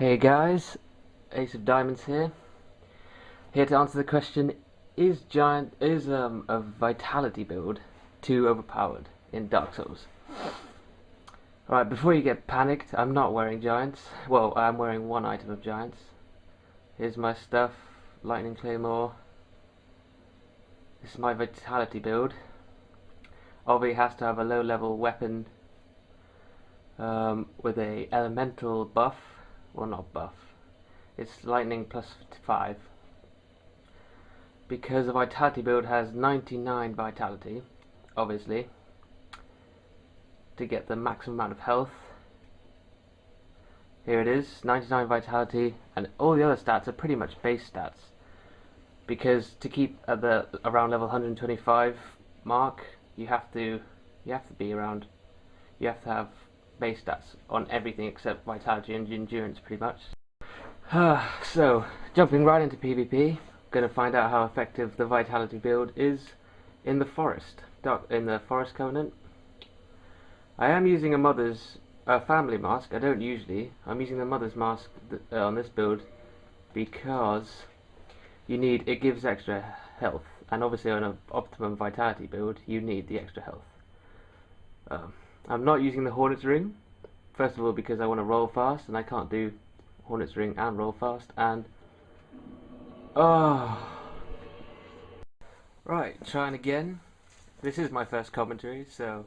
Hey guys, Ace of Diamonds here. Here to answer the question: is a vitality build too overpowered in Dark Souls? Alright, before you get panicked, I'm not wearing giants. Well, I'm wearing one item of giants. Here's my stuff: Lightning Claymore. This is my vitality build. Obviously, has to have a low-level weapon with a elemental buff. Well, not buff. It's lightning plus 5. Because the vitality build has 99 vitality, obviously, to get the maximum amount of health. Here it is, 99 vitality, and all the other stats are pretty much base stats. Because to keep at the around level 125 mark, you have to have base stats on everything except vitality and endurance, pretty much. So, jumping right into PvP, going to find out how effective the vitality build is in the forest, in the forest covenant. I am using a mother's family mask. I don't usually. I'm using the mother's mask on this build because it gives extra health, and obviously on an optimum vitality build you need the extra health. I'm not using the Hornet's Ring, first of all because I want to roll fast, and I can't do Hornet's Ring and roll fast, and right, trying again. This is my first commentary, so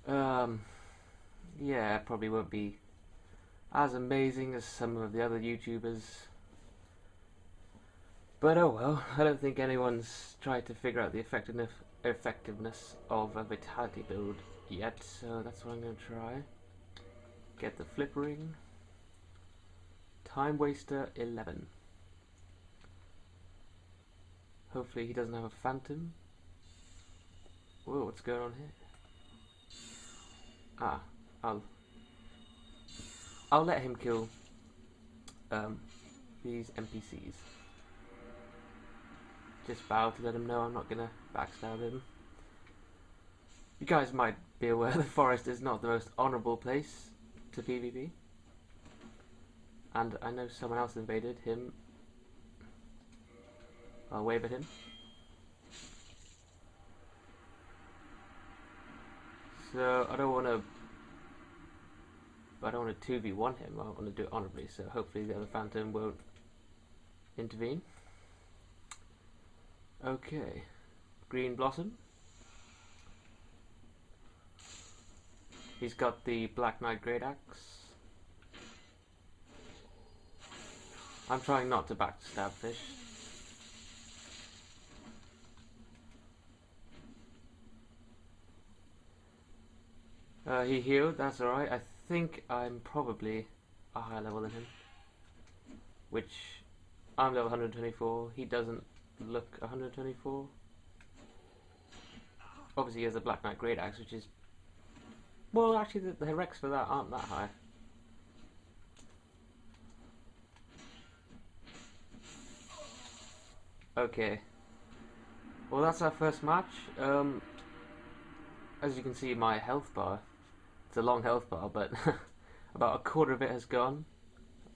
yeah, it probably won't be as amazing as some of the other YouTubers, but oh well. I don't think anyone's tried to figure out the effectiveness of a vitality build yet, so that's what I'm going to try. Get the flip ring. Time Waster 11. Hopefully he doesn't have a phantom. Whoa, what's going on here? Ah, I'll let him kill these NPCs. Just bow to let him know I'm not gonna backstab him. You guys might be aware the forest is not the most honourable place to PvP. And I know someone else invaded him. I'll wave at him. So I don't want to 2v1 him. I want to do it honourably. So hopefully the other phantom won't intervene. Okay, Green Blossom. He's got the Black Knight Great Axe. I'm trying not to backstab fish. He healed, that's alright. I think I'm probably a higher level than him. Which, I'm level 124. He doesn't look 124. Obviously he has a Black Knight Great Axe, which is... Well, actually the recs for that aren't that high. Okay. Well, that's our first match. As you can see, my health bar, it's a long health bar, but about a quarter of it has gone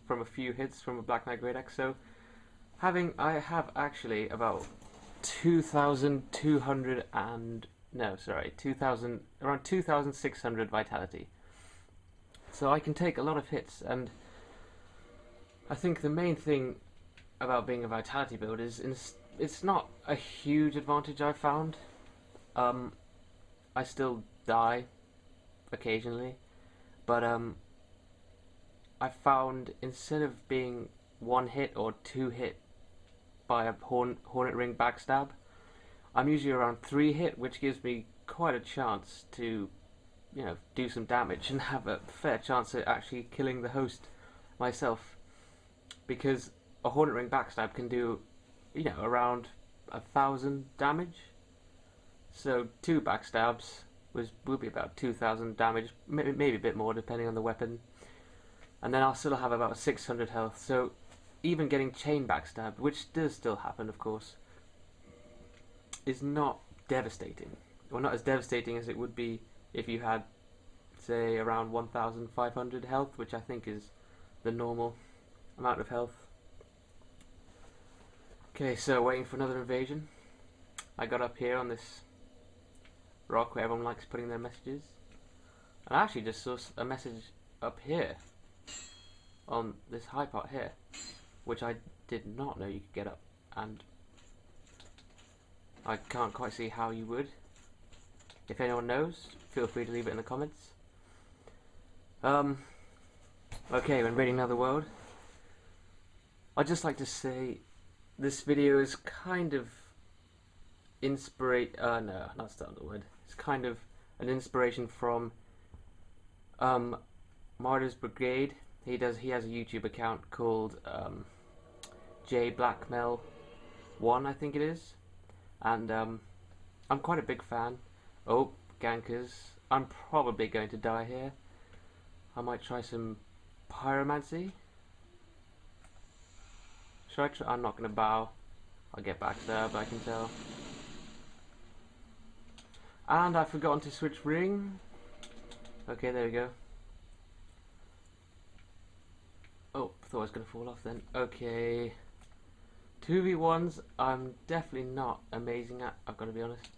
from a few hits from a Black Knight Great Axe. So, I have actually about 2,200 and... No, sorry, 2,000, around 2,600 vitality. So I can take a lot of hits, and I think the main thing about being a vitality build is it's not a huge advantage I've found. I still die occasionally, but I found instead of being one hit or two hit by a Hornet Ring backstab, I'm usually around 3 hit, which gives me quite a chance to, do some damage and have a fair chance at actually killing the host myself, because a Hornet Ring backstab can do, around 1,000 damage. So 2 backstabs will be about 2,000 damage, maybe a bit more depending on the weapon, and then I'll still have about 600 health. So even getting chain backstabbed, which does still happen, of course, is not devastating. Well, not as devastating as it would be if you had, say, around 1,500 health, which I think is the normal amount of health. Okay, so waiting for another invasion. I got up here on this rock where everyone likes putting their messages. And I actually just saw a message up here on this high part here, which I did not know you could get up, and I can't quite see how you would. If anyone knows, feel free to leave it in the comments. Okay, when raiding another world, I'd just like to say this video is kind of no, not starting the word. It's kind of an inspiration from Martyr's Brigade. He has a YouTube account called JBlackMel1, I think it is, and I'm quite a big fan. Oh, gankers! I'm probably going to die here. I might try some pyromancy. Should I try? I'm not going to bow. I'll get backstabbed, I can tell. And I've forgotten to switch ring. Okay, there we go. Oh, thought I was going to fall off then. Okay. 2v1s, I'm definitely not amazing at, I've got to be honest.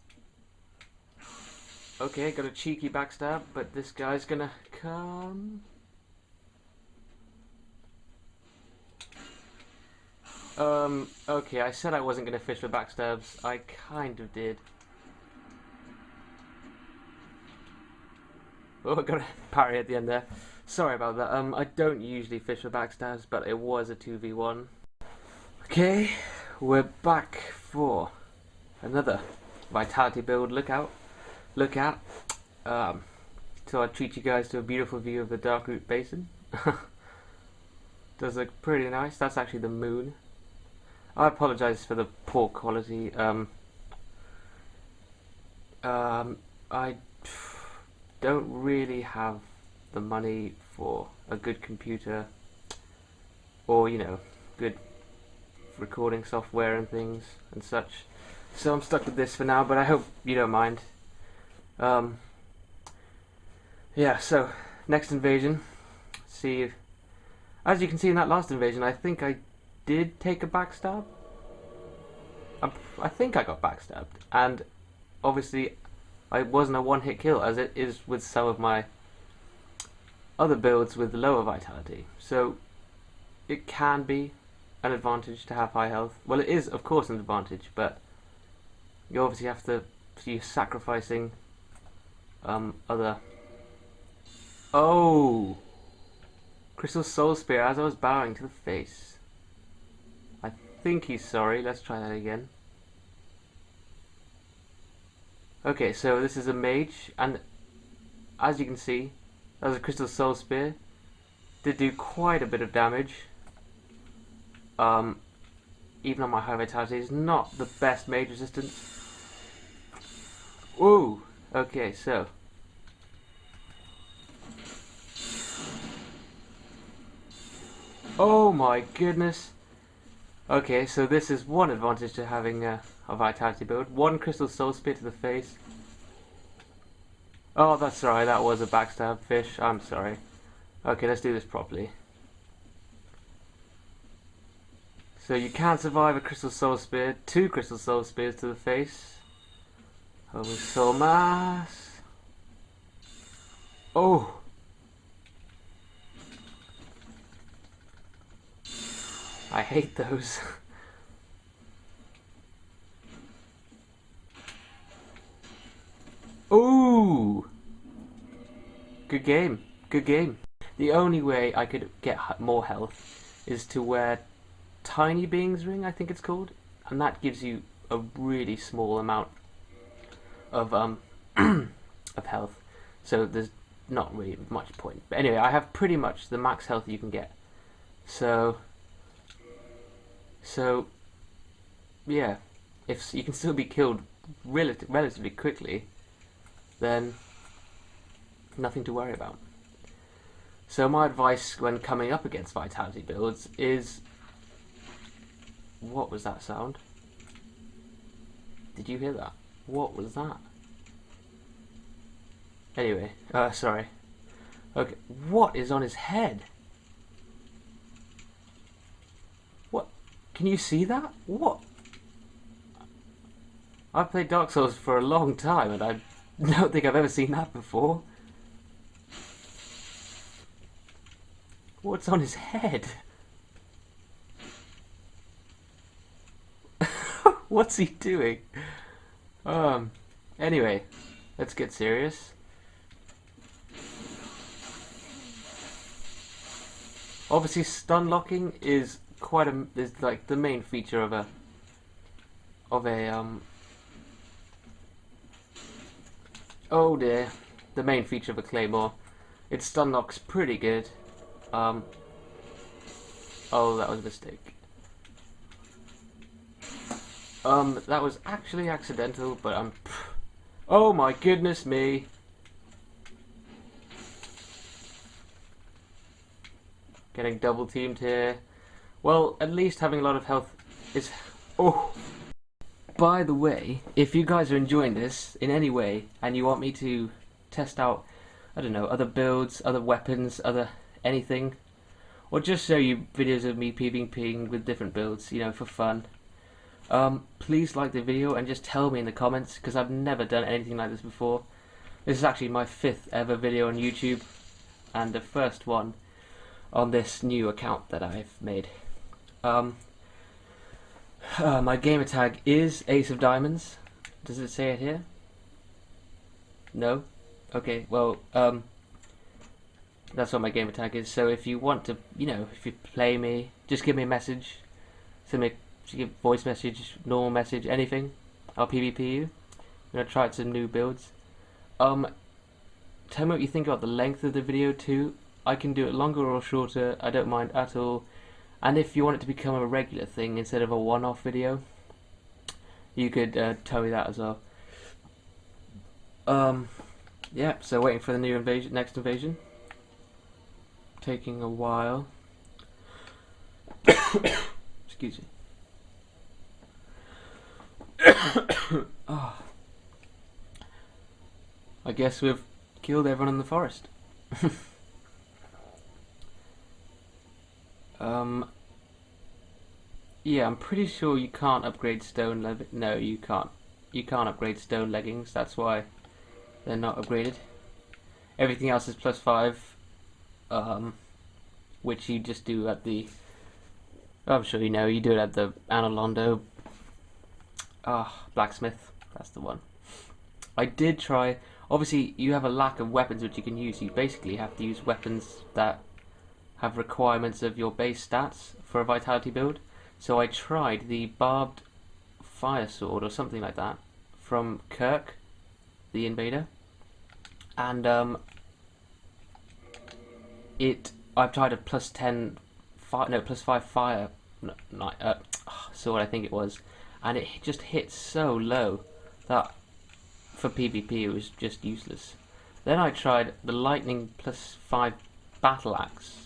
Okay, got a cheeky backstab, but this guy's going to come. Okay, I said I wasn't going to fish for backstabs. I kind of did. Oh, I got a parry at the end there. Sorry about that. I don't usually fish for backstabs, but it was a 2v1. Okay, we're back for another vitality build. Look at. So I treat you guys to a beautiful view of the Darkroot Basin. Does look pretty nice. That's actually the moon. I apologise for the poor quality. I don't really have the money for a good computer, or good recording software and things and such. So I'm stuck with this for now, but I hope you don't mind. Yeah, so next invasion. See, as you can see in that last invasion, I think I did take a backstab. I think I got backstabbed, and obviously it wasn't a one-hit kill as it is with some of my other builds with lower vitality. So it can be an advantage to have high health. Well, it is of course an advantage, but you obviously have to be sacrificing other. Oh, Crystal Soul Spear as I was bowing to the face. I think he's sorry. Let's try that again. Okay, so this is a mage, and as you can see, that was a Crystal Soul Spear. Did do quite a bit of damage. Even on my high vitality, it's not the best mage resistance. Ooh, okay, so. Oh my goodness. Okay, so this is one advantage to having a vitality build. One Crystal Soul Spear to the face. Oh, that's right, that was a backstab fish. I'm sorry. Okay, let's do this properly. So you can't survive a Crystal Soul Spear. 2 Crystal Soul Spears to the face. Holy Soul Mass. Oh! I hate those. Ooh! Good game. Good game. The only way I could get more health is to wear Tiny Being's Ring, I think it's called, and that gives you a really small amount of of health. So there's not really much point. But anyway, I have pretty much the max health you can get. So yeah, if you can still be killed relatively quickly, then nothing to worry about. So my advice when coming up against vitality builds is... What was that sound? Did you hear that? What was that? Anyway, sorry. Okay, what is on his head? Can you see that? What? I've played Dark Souls for a long time and I don't think I've ever seen that before. What's on his head? What's he doing? Anyway, let's get serious. Obviously, stun locking is like the main feature of a oh dear, the main feature of a claymore. It stun locks pretty good. Oh, that was a mistake. That was actually accidental, but oh my goodness me. Getting double teamed here. Well, at least having a lot of health is... Oh! By the way, if you guys are enjoying this in any way, and you want me to test out, I don't know, other builds, other weapons, other anything, or just show you videos of me PvPing with different builds, you know, for fun, please like the video and just tell me in the comments, because I've never done anything like this before. This is actually my 5th ever video on YouTube, and the first one on this new account that I've made. My gamer tag is Ace of Diamonds. Does it say it here? No? Okay, well, that's what my gamer tag is. So if you want to, you know, if you play me, just give me a message. Send me a voice message, normal message, anything. I'll PvP you. I'm gonna try out some new builds. Tell me what you think about the length of the video too. I can do it longer or shorter, I don't mind at all. And if you want it to become a regular thing instead of a one-off video, you could tell me that as well. Yeah, so waiting for the new invasion, next invasion. Taking a while. Excuse me. Oh. I guess we've killed everyone in the forest. Yeah, I'm pretty sure you can't upgrade stone no, you can't. You can't upgrade stone leggings, that's why they're not upgraded. Everything else is +5, which you just do at the... I'm sure you know, you do it at the Analondo blacksmith, that's the one. I did try... Obviously, you have a lack of weapons which you can use. You basically have to use weapons that have requirements of your base stats for a vitality build. So I tried the barbed fire sword or something like that from Kirk, the invader, and I've tried a +5 fire sword, I think it was, and it just hit so low that for PvP it was just useless. Then I tried the lightning +5 battle axe,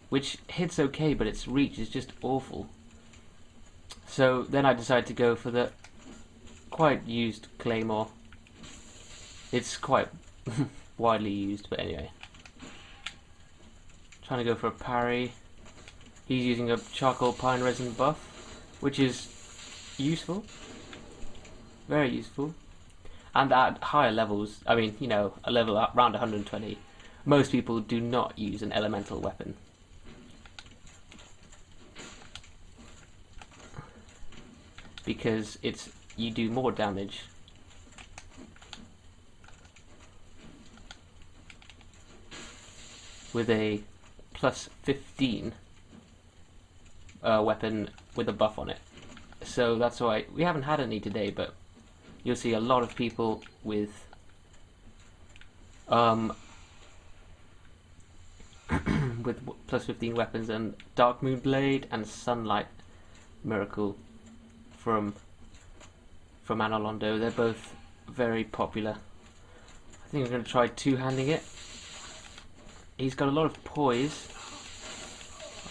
which hits okay, but its reach is just awful. So then I decided to go for the quite used claymore. It's quite widely used, but anyway. Trying to go for a parry. He's using a charcoal pine resin buff, which is useful. Very useful. And at higher levels, I mean, you know, a level around 120, most people do not use an elemental weapon. Because you do more damage with a +15 weapon with a buff on it. So that's why we haven't had any today, but you'll see a lot of people with with +15 weapons, and Dark Moon Blade and Sunlight Miracle from Analondo. They're both very popular. I think I'm going to try two-handing it. He's got a lot of poise.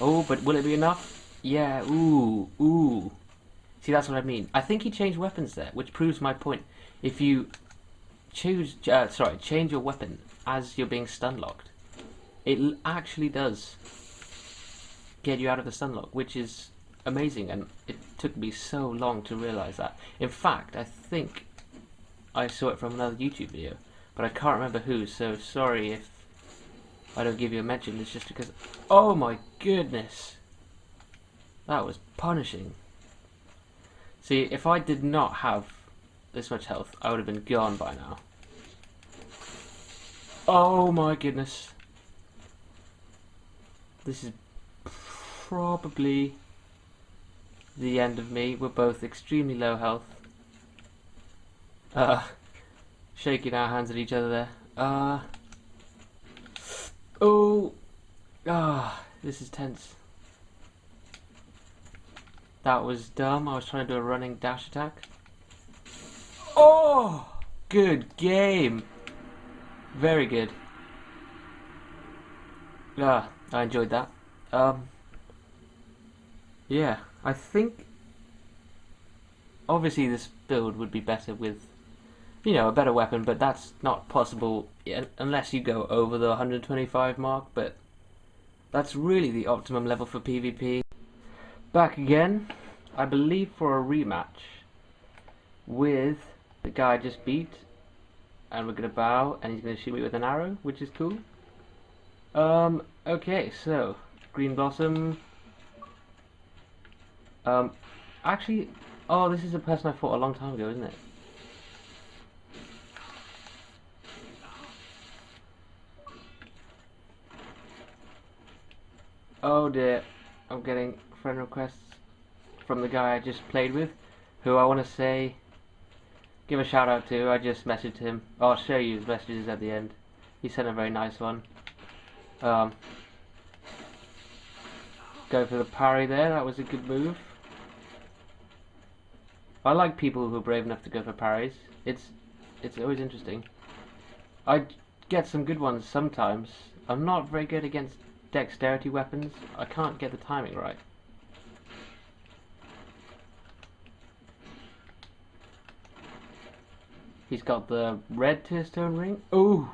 Oh, but will it be enough? Yeah, ooh. See, that's what I mean. I think he changed weapons there, which proves my point. If you change your weapon as you're being stun locked, it actually does get you out of the stun lock, which is amazing, and it took me so long to realise that. In fact, I think I saw it from another YouTube video, but I can't remember who, so sorry if I don't give you a mention. It's just because, oh my goodness, that was punishing. See, if I did not have this much health, I would have been gone by now. Oh my goodness. This is probably the end of me. We're both extremely low health. Shaking our hands at each other there. This is tense. That was dumb. I was trying to do a running dash attack. Oh, good game. Very good. I enjoyed that. Yeah, I think obviously this build would be better with, you know, a better weapon, but that's not possible unless you go over the 125 mark, but that's really the optimum level for PvP. Back again, I believe, for a rematch with the guy I just beat, and we're gonna bow and he's gonna shoot me with an arrow, which is cool. Okay, so Green Blossom. Actually, oh, this is a person I fought a long time ago, isn't it? Oh dear, I'm getting friend requests from the guy I just played with, who I want to say, give a shout out to. I just messaged him. I'll show you his messages at the end. He sent a very nice one. Go for the parry there, that was a good move. I like people who are brave enough to go for parries. It's always interesting. I get some good ones sometimes. I'm not very good against dexterity weapons. I can't get the timing right. He's got the red tearstone ring. Ooh!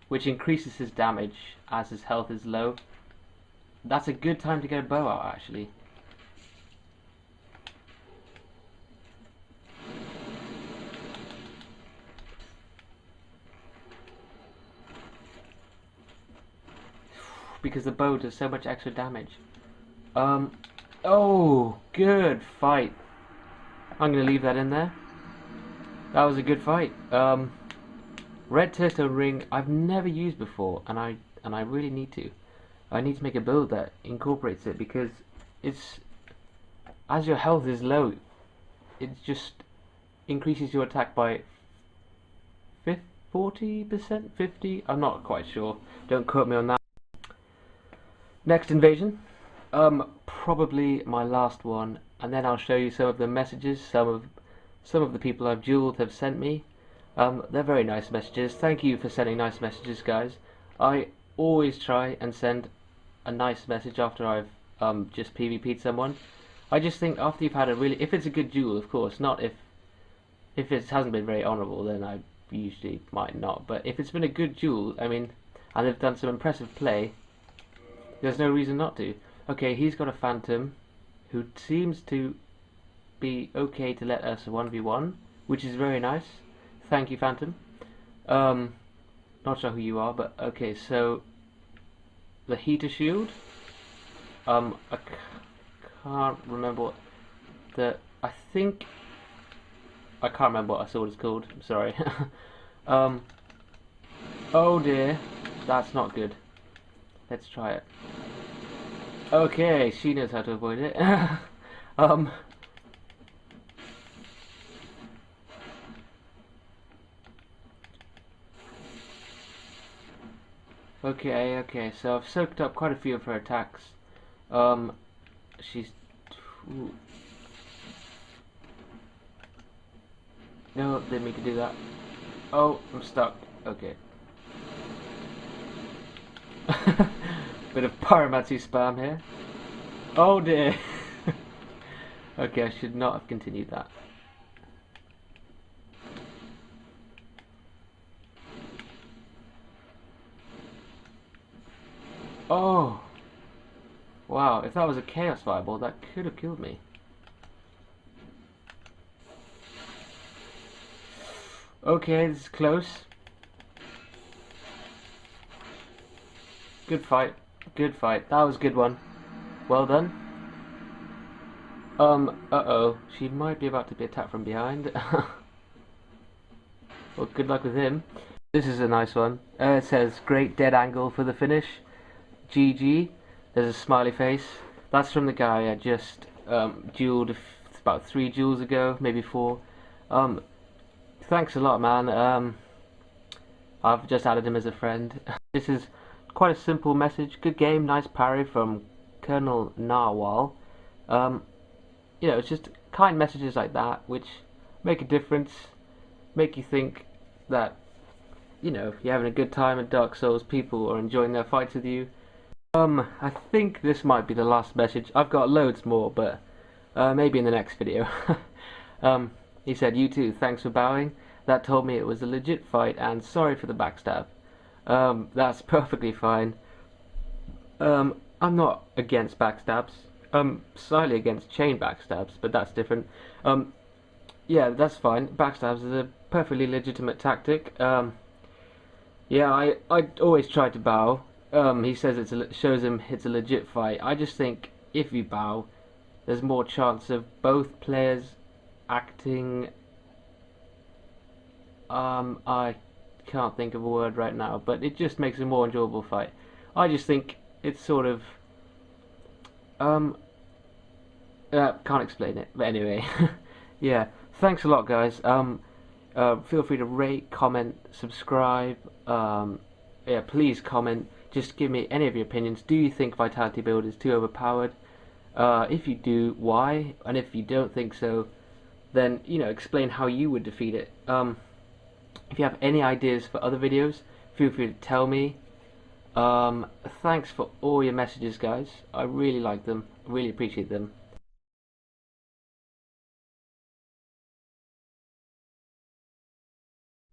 Which increases his damage as his health is low. That's a good time to get a bow out, actually. Because the bow does so much extra damage. Oh, good fight. I'm gonna leave that in there. That was a good fight. Red tearstone ring I've never used before, and I really need to. I need to make a build that incorporates it, because it's, as your health is low, it just increases your attack by 40%, 50. I'm not quite sure. Don't quote me on that. Next invasion, probably my last one, and then I'll show you some of the messages some of the people I've dueled have sent me. They're very nice messages. Thank you for sending nice messages, guys. I always try and send a nice message after I've just PvP'd someone. I just think after you've had a really, if it's a good duel, of course, not if it hasn't been very honourable, then I usually might not. But if it's been a good duel, I mean, and they've done some impressive play, there's no reason not to. Okay, he's got a Phantom who seems to be okay to let us 1v1, which is very nice. Thank you, Phantom. Not sure who you are, but okay, so the heater shield. I can't remember what I think I can't remember what I sword is called. I'm sorry. Oh dear, that's not good. Let's try it. Okay, she knows how to avoid it. Okay, so I've soaked up quite a few of her attacks. She's... Ooh. No, didn't mean to do that. Oh, I'm stuck. Okay. Bit of pyromancy spam here. Oh dear. Okay, I should not have continued that. Oh. Wow, if that was a Chaos Fireball, that could have killed me. Okay, this is close. Good fight. Good fight. That was a good one. Well done. Uh-oh. She might be about to be attacked from behind. Well, good luck with him. This is a nice one. It says, great dead angle for the finish. GG. There's a smiley face. That's from the guy I just dueled about 3 duels ago, maybe 4. Thanks a lot, man. I've just added him as a friend. This is quite a simple message. Good game, nice parry from Colonel Narwhal. You know, it's just kind messages like that which make a difference, make you think that, you know, you're having a good time at Dark Souls, people are enjoying their fights with you. I think this might be the last message. I've got loads more, but maybe in the next video. He said, you too, thanks for bowing. That told me it was a legit fight, and sorry for the backstab. That's perfectly fine. I'm not against backstabs. Slightly against chain backstabs, but that's different. Yeah, that's fine. Backstabs is a perfectly legitimate tactic. Yeah, I always try to bow. He says shows him it's a legit fight. I just think if you bow, there's more chance of both players acting. I can't think of a word right now, but it just makes a more enjoyable fight. I just think it's sort of can't explain it, but anyway. Yeah, thanks a lot, guys. Feel free to rate, comment, subscribe. Yeah, please comment. Just give me any of your opinions. Do you think Vitality Build is too overpowered? If you do, why? And if you don't think so, then, you know, explain how you would defeat it. If you have any ideas for other videos, feel free to tell me. Thanks for all your messages, guys. I really like them. I really appreciate them.